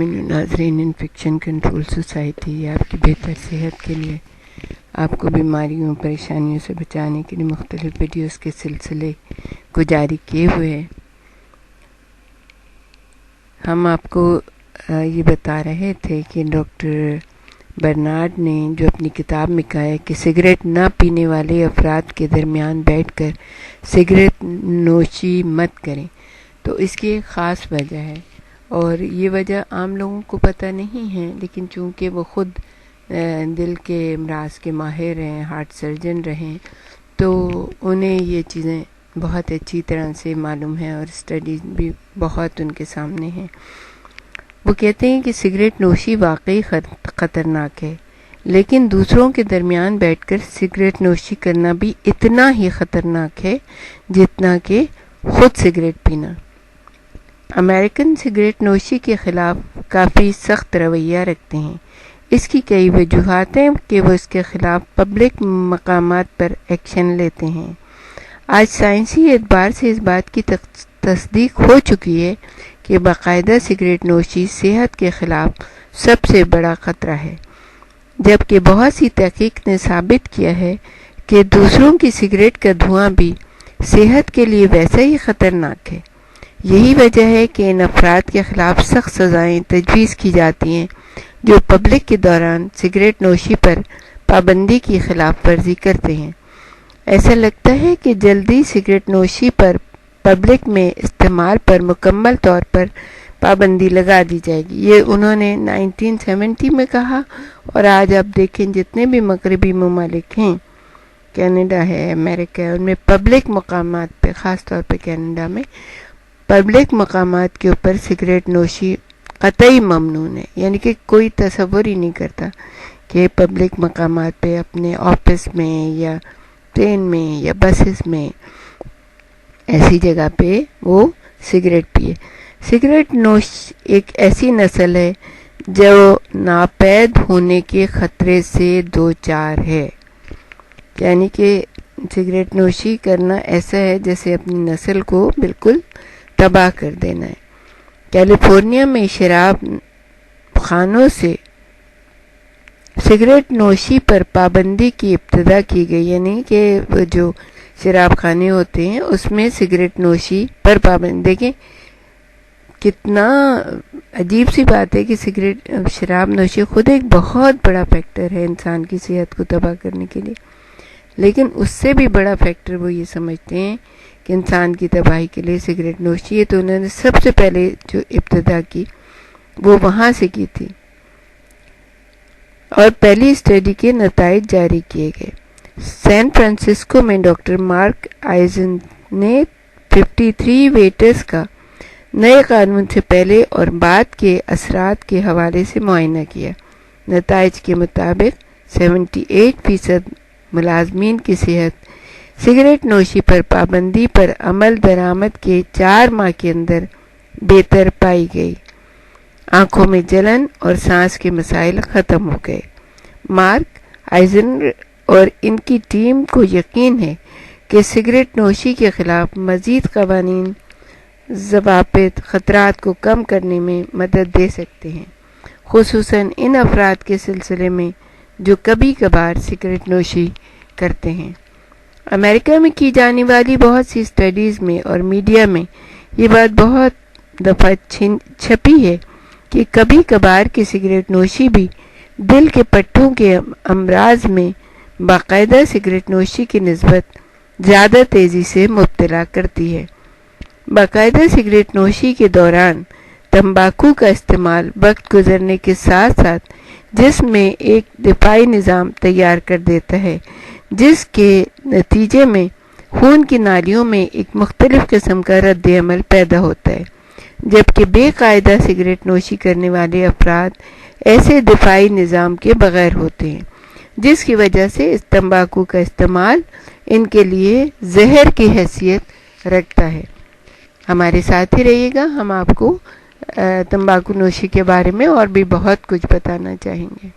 ناظرین، infection control society آپ کی بہتر صحت کے لیے آپ کو بیماریوں پریشانیوں سے بچانے کے لیے مختلف ویڈیوز کے سلسلے کو جاری کیے ہوئے ہیں۔ ہم آپ کو یہ بتا رہے تھے کہ ڈاکٹر برنارڈ نے جو اپنی کتاب میں کہا ہے کہ سگریٹ نہ پینے والے افراد کے درمیان بیٹھ کر سگریٹ نوشی مت کریں، تو اس کی ایک خاص وجہ ہے، اور یہ وجہ عام لوگوں کو پتہ نہیں ہے، لیکن چونکہ وہ خود دل کے امراض کے ماہر ہیں، ہارٹ سرجن رہیں، تو انہیں یہ چیزیں بہت اچھی طرح سے معلوم ہے اور اسٹڈیز بھی بہت ان کے سامنے ہیں۔ وہ کہتے ہیں کہ سگریٹ نوشی واقعی خطرناک ہے، لیکن دوسروں کے درمیان بیٹھ کر سگریٹ نوشی کرنا بھی اتنا ہی خطرناک ہے جتنا کہ خود سگریٹ پینا۔ امریکن سگریٹ نوشی کے خلاف کافی سخت رویہ رکھتے ہیں۔ اس کی کئی وجوہات ہیں کہ وہ اس کے خلاف پبلک مقامات پر ایکشن لیتے ہیں۔ آج سائنسی اعتبار سے اس بات کی تصدیق ہو چکی ہے کہ باقاعدہ سگریٹ نوشی صحت کے خلاف سب سے بڑا خطرہ ہے، جبکہ بہت سی تحقیق نے ثابت کیا ہے کہ دوسروں کی سگریٹ کا دھواں بھی صحت کے لیے ویسا ہی خطرناک ہے۔ یہی وجہ ہے کہ ان افراد کے خلاف سخت سزائیں تجویز کی جاتی ہیں جو پبلک کے دوران سگریٹ نوشی پر پابندی کی خلاف ورزی کرتے ہیں۔ ایسا لگتا ہے کہ جلدی سگریٹ نوشی پر پبلک میں استعمال پر مکمل طور پر پابندی لگا دی جائے گی، یہ انہوں نے 1970 میں کہا، اور آج آپ دیکھیں جتنے بھی مغربی ممالک ہیں، کینیڈا ہے، امریکہ ہے، ان میں پبلک مقامات پہ، خاص طور پہ کینیڈا میں پبلک مقامات کے اوپر سگریٹ نوشی قطعی ممنوع ہے، یعنی کہ کوئی تصور ہی نہیں کرتا کہ پبلک مقامات پہ اپنے آفس میں یا ٹرین میں یا بسز میں ایسی جگہ پہ وہ سگریٹ پیے۔ سگریٹ نوش ایک ایسی نسل ہے جو ناپید ہونے کے خطرے سے دوچار ہے، یعنی کہ سگریٹ نوشی کرنا ایسا ہے جیسے اپنی نسل کو بالکل تباہ کر دینا ہے۔ کیلیفورنیا میں شراب خانوں سے سگریٹ نوشی پر پابندی کی ابتدا کی گئی، یعنی کہ جو شراب خانے ہوتے ہیں اس میں سگریٹ نوشی پر پابندی۔ دیکھیں کتنا عجیب سی بات ہے کہ شراب نوشی خود ایک بہت بڑا فیکٹر ہے انسان کی صحت کو تباہ کرنے کے لیے، لیکن اس سے بھی بڑا فیکٹر وہ یہ سمجھتے ہیں کہ انسان کی تباہی کے لیے سگریٹ نوشی ہے، تو انہوں نے سب سے پہلے جو ابتدا کی وہ وہاں سے کی تھی، اور پہلی اسٹڈی کے نتائج جاری کیے گئے۔ سین فرانسسکو میں ڈاکٹر مارک آئزن نے 53 ویٹرز کا نئے قانون سے پہلے اور بعد کے اثرات کے حوالے سے معائنہ کیا۔ نتائج کے مطابق 78% ملازمین کی صحت سگریٹ نوشی پر پابندی پر عمل درآمد کے 4 ماہ کے اندر بہتر پائی گئی۔ آنکھوں میں جلن اور سانس کے مسائل ختم ہو گئے۔ مارک آئزن اور ان کی ٹیم کو یقین ہے کہ سگریٹ نوشی کے خلاف مزید قوانین ضوابط خطرات کو کم کرنے میں مدد دے سکتے ہیں، خصوصاً ان افراد کے سلسلے میں جو کبھی کبھار سگریٹ نوشی کرتے ہیں۔ امریکہ میں کی جانے والی بہت سی اسٹڈیز میں اور میڈیا میں یہ بات بہت دفعہ چھپی ہے کہ کبھی کبھار کی سگریٹ نوشی بھی دل کے پٹھوں کے امراض میں باقاعدہ سگریٹ نوشی کی نسبت زیادہ تیزی سے مبتلا کرتی ہے۔ باقاعدہ سگریٹ نوشی کے دوران تمباکو کا استعمال وقت گزرنے کے ساتھ ساتھ جسم میں ایک دفاعی نظام تیار کر دیتا ہے، جس کے نتیجے میں خون کی نالیوں میں ایک مختلف قسم کا رد عمل پیدا ہوتا ہے، جبکہ بے قاعدہ سگریٹ نوشی کرنے والے افراد ایسے دفاعی نظام کے بغیر ہوتے ہیں، جس کی وجہ سے اس تمباکو کا استعمال ان کے لیے زہر کی حیثیت رکھتا ہے۔ ہمارے ساتھ ہی رہیے گا، ہم آپ کو تمباکو نوشی کے بارے میں اور بھی بہت کچھ بتانا چاہیں گے۔